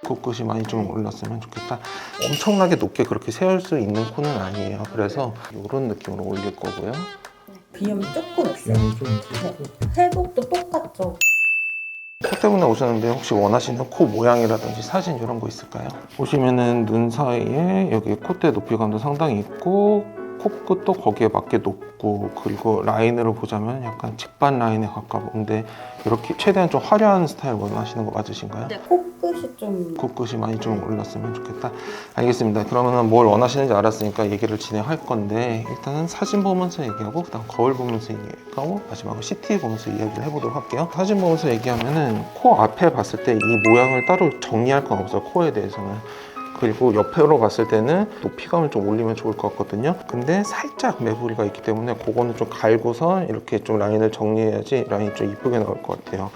코끝이 많이 좀 올랐으면 좋겠다. 엄청나게 높게 그렇게 세울 수 있는 코는 아니에요. 그래서 이런 느낌으로 올릴 거고요. 비염이 조금 있어요. 비염이 좀 있어요. 회복도 똑같죠. 코 때문에 오셨는데 혹시 원하시는 코 모양이라든지 사진 이런 거 있을까요? 보시면은 눈 사이에 여기 콧대 높이감도 상당히 있고 코끝도 거기에 맞게 높고, 그리고 라인으로 보자면 약간 직반 라인에 가까운데 이렇게 최대한 좀 화려한 스타일 원하시는 거 맞으신가요? 근데 코끝이 좀 코끝이 많이 좀 올랐으면 좋겠다. 알겠습니다. 그러면은 뭘 원하시는지 알았으니까 얘기를 진행할 건데, 일단은 사진 보면서 얘기하고 그다음 거울 보면서 얘기하고 마지막으로 CT 보면서 이야기를 해보도록 할게요. 사진 보면서 얘기하면은 코 앞에 봤을 때 이 모양을 따로 정리할 건 없어요. 코에 대해서는. 그리고 옆으로 봤을 때는 높이감을 좀 올리면 좋을 것 같거든요. 근데 살짝 매부리가 있기 때문에 그거는 좀 갈고서 이렇게 좀 라인을 정리해야지 라인이 좀 이쁘게 나올 것 같아요.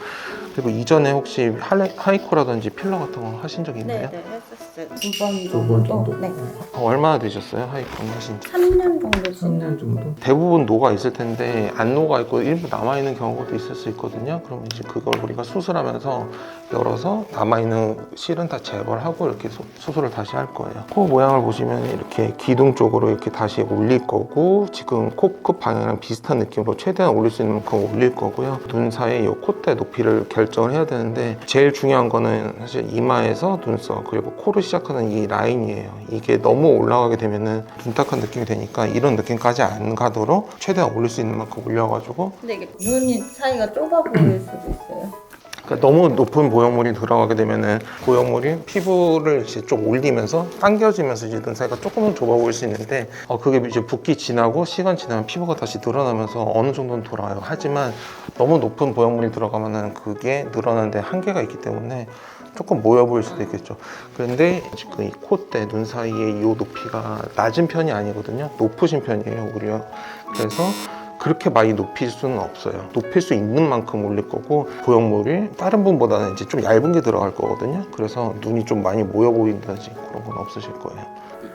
그리고 이전에 혹시 하이코라든지 필러 같은 거 하신 적 있나요? 네네 했었어요. 2번 두번 정도. 정도? 네. 얼마나 되셨어요? 하이코는 하신 지? 3년 정도 3년 정도? 대부분 녹아 있을 텐데 안 녹아 있고 일부 남아 있는 경우도 있을 수 있거든요. 그러면 이제 그걸 우리가 수술하면서 열어서 남아 있는 실은 다 제거를 하고 이렇게 수술을 다시 할 거예요. 코 모양을 보시면 이렇게 기둥 쪽으로 이렇게 다시 올릴 거고, 지금 코끝 방향이랑 비슷한 느낌으로 최대한 올릴 수 있는 만큼 올릴 거고요. 눈 사이 이 콧대 높이를 결정을 해야 되는데, 제일 중요한 거는 사실 이마에서 눈썹 그리고 코로 시작하는 이 라인이에요. 이게 너무 올라가게 되면은 둔탁한 느낌이 되니까 이런 느낌까지 안 가도록 최대한 올릴 수 있는 만큼 올려가지고, 근데 이게 눈이 사이가 좁아 보일 수도 있어요. 그러니까 너무 높은 보형물이 들어가게 되면은 보형물이 피부를 이제 좀 올리면서 당겨지면서 이제 눈 사이가 조금은 좁아 보일 수 있는데, 그게 이제 붓기 지나고 시간 지나면 피부가 다시 늘어나면서 어느 정도는 돌아요. 하지만 너무 높은 보형물이 들어가면은 그게 늘어나는데 한계가 있기 때문에 조금 모여 보일 수도 있겠죠. 그런데 지금 이 콧대, 눈 사이에 이 높이가 낮은 편이 아니거든요. 높으신 편이에요, 오히려. 그래서 그렇게 많이 높일 수는 없어요. 높일 수 있는 만큼 올릴 거고, 보형물이 다른 분보다는 이제 좀 얇은 게 들어갈 거거든요. 그래서 눈이 좀 많이 모여 보인다든지 그런 건 없으실 거예요.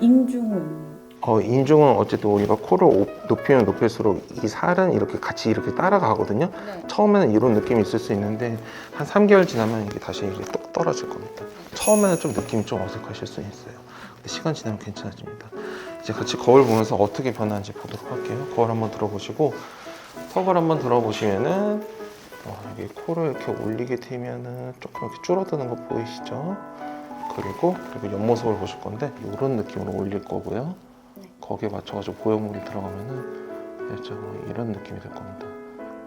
인중은 인중은 어쨌든 우리가 코를 높이면 높일수록 이 살은 이렇게 같이 이렇게 따라가거든요. 네. 처음에는 이런 느낌이 있을 수 있는데 한 3개월 지나면 이게 다시 이제 뚝 떨어질 겁니다. 처음에는 좀 느낌이 좀 어색하실 수 있어요. 근데 시간 지나면 괜찮아집니다. 이제 같이 거울 보면서 어떻게 변하는지 보도록 할게요. 거울 한번 들어보시고, 턱을 한번 들어보시면은 여기 코를 이렇게 올리게 되면은 조금 이렇게 줄어드는 거 보이시죠? 그리고 옆모습을 보실 건데 이런 느낌으로 올릴 거고요. 거기에 맞춰가지고 보형물이 들어가면은 살짝 이런 느낌이 될 겁니다.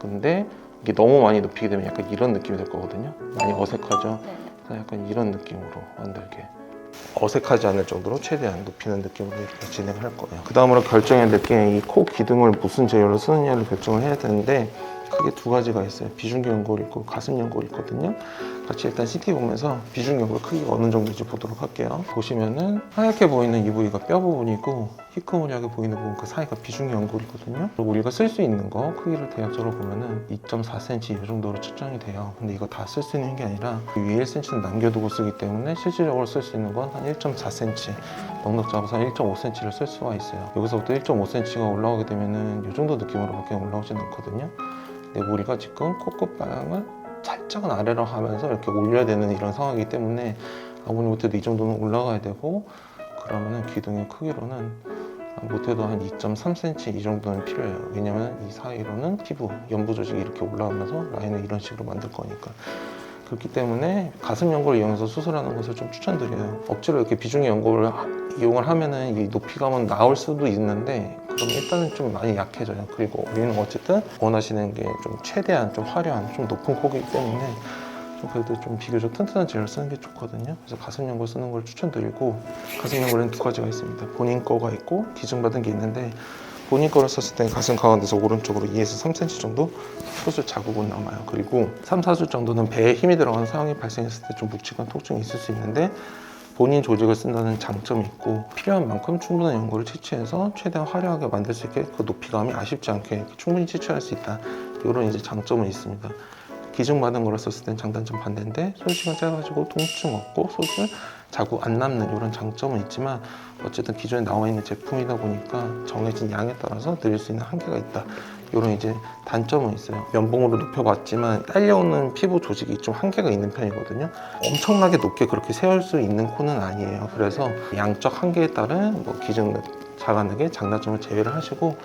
근데 이게 너무 많이 높이게 되면 약간 이런 느낌이 될 거거든요. 많이 어색하죠? 네. 그래서 약간 이런 느낌으로 만들게, 어색하지 않을 정도로 최대한 높이는 느낌으로 이렇게 진행할 거예요. 그 다음으로 결정해야 될 게 이 코 기둥을 무슨 재료로 쓰느냐를 결정을 해야 되는데, 크게 두 가지가 있어요. 비중격 연골 있고 가슴 연골 있거든요. 같이 일단 CT 보면서 비중격 연골 크기가 어느 정도인지 보도록 할게요. 보시면은 하얗게 보이는 이 부위가 뼈 부분이고 희끄무리하게 보이는 부분, 그 사이가 비중격 연골이거든요. 그리고 우리가 쓸 수 있는 거 크기를 대략적으로 보면은 2.4cm 이 정도로 측정이 돼요. 근데 이거 다 쓸 수 있는 게 아니라 위에 1cm는 남겨두고 쓰기 때문에 실질적으로 쓸 수 있는 건 한 1.4cm, 넉넉 잡아서 1.5cm를 쓸 수가 있어요. 여기서부터 1.5cm가 올라오게 되면은 이 정도 느낌으로밖에 올라오진 않거든요. 근데 우리가 지금 코끝 방향을 살짝은 아래로 하면서 이렇게 올려야 되는 이런 상황이기 때문에 아무리 못해도 이 정도는 올라가야 되고, 그러면은 기둥의 크기로는 못해도 한 2.3cm 이 정도는 필요해요. 왜냐면 이 사이로는 피부, 연부 조직이 이렇게 올라오면서 라인을 이런 식으로 만들 거니까. 그렇기 때문에 가슴 연골을 이용해서 수술하는 것을 좀 추천드려요. 억지로 이렇게 비중의 연골을 이용을 하면은 이 높이감은 나올 수도 있는데, 그럼 일단은 좀 많이 약해져요. 그리고 우리는 어쨌든 원하시는 게 좀 최대한 좀 화려한, 좀 높은 코이기 때문에 좀 그래도 좀 비교적 튼튼한 재료를 쓰는 게 좋거든요. 그래서 가슴 연골 쓰는 걸 추천드리고, 가슴 연골에는 두 가지가 있습니다. 본인 거가 있고 기증받은 게 있는데, 본인 거를 썼을 때 가슴 가운데서 오른쪽으로 2에서 3cm 정도 수술 자국은 남아요. 그리고 3, 4주 정도는 배에 힘이 들어가는 상황이 발생했을 때 좀 묵직한 통증이 있을 수 있는데, 본인 조직을 쓴다는 장점이 있고 필요한 만큼 충분한 연골을 채취해서 최대한 화려하게 만들 수 있게, 그 높이감이 아쉽지 않게 충분히 채취할 수 있다, 이런 이제 장점은 있습니다. 기증받은 거로 썼을 땐 장단점 반대인데 소요시간 짧아지고 통증 없고 속을 자꾸 안 남는 이런 장점은 있지만 어쨌든 기존에 나와 있는 제품이다 보니까 정해진 양에 따라서 드릴 수 있는 한계가 있다. 이런 이제 단점은 있어요. 면봉으로 눕혀봤지만 딸려오는 피부 조직이 좀 한계가 있는 편이거든요. 엄청나게 높게 그렇게 세울 수 있는 코는 아니에요. 그래서 양적 한계에 따른 뭐 기증 자간액의 장단점을 제외를 하시고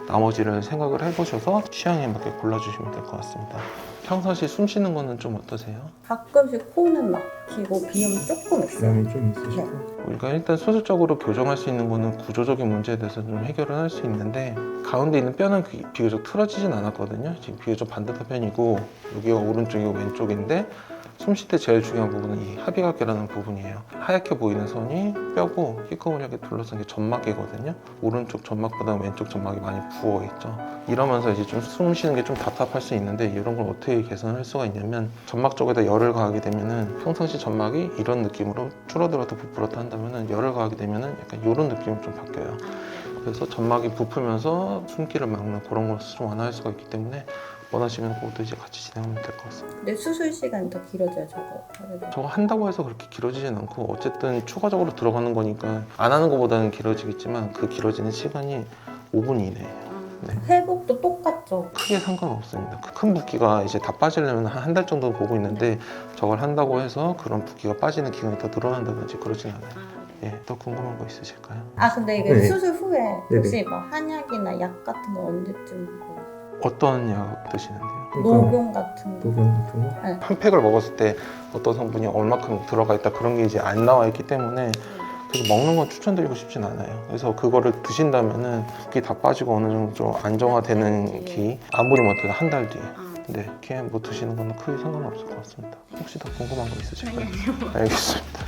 나머지를 생각을 해보셔서 취향에 맞게 골라주시면 될 것 같습니다. 평상시 숨 쉬는 거는 좀 어떠세요? 가끔씩 코는 막히고 비염 조금 있어요. 비염이 좀 있으시고 우리가 일단 수술적으로 교정할 수 있는 거는 구조적인 문제에 대해서 좀 해결을 할 수 있는데 가운데 있는 뼈는 비교적 틀어지진 않았거든요. 지금 비교적 반듯한 편이고 여기가 오른쪽이고 왼쪽인데 숨 쉴 때 제일 중요한 부분은 이 합의각계라는 부분이에요. 하얗게 보이는 선이 뼈고 희끄무리하게 둘러싼 게 점막이거든요. 오른쪽 점막보다 왼쪽 점막이 많이 부어있죠. 이러면서 이제 좀 숨 쉬는 게 좀 답답할 수 있는데 이런 걸 어떻게 개선할 수가 있냐면 점막 쪽에다 열을 가하게 되면은 평상시 점막이 이런 느낌으로 줄어들었다 부풀었다 한다면은 열을 가하게 되면은 약간 이런 느낌으로 좀 바뀌어요. 그래서 점막이 부풀면서 숨기를 막는 그런 걸 좀 완화할 수가 있기 때문에 원하시면 그것도 이제 같이 진행하면 될 것 같습니다. 근데 수술 시간이 더 길어져요, 저거. 저거 한다고 해서 그렇게 길어지진 않고 어쨌든 추가적으로 들어가는 거니까 안 하는 것보다는 길어지겠지만 그 길어지는 시간이 5분 이내예요. 네. 회복도 똑같죠. 크게 상관없습니다. 큰 붓기가 이제 다 빠지려면 한 달 정도 보고 있는데 저걸 한다고 해서 그런 붓기가 빠지는 기간이 더 늘어난다든지 그러진 않아요. 예, 더 궁금한 거 있으실까요? 아 근데 이게 네. 수술 후에 네네. 혹시 막 한약이나 약 같은 거 언제쯤 먹어요? 어떤 약 드시는데요? 녹용 같은 거. 녹용 같은 거? 한 팩을 먹었을 때 어떤 성분이 얼마큼 들어가 있다 그런 게 이제 안 나와 있기 때문에 그래서 먹는 건 추천드리고 싶진 않아요. 그래서 그거를 드신다면은 붓기 다 빠지고 어느 정도 좀 안정화되는 기 아무리 못해도 한 달 뒤에 네, 이렇게 뭐 드시는 거는 크게 상관없을 것 같습니다. 혹시 더 궁금한 거 있으실까요? 알겠습니다.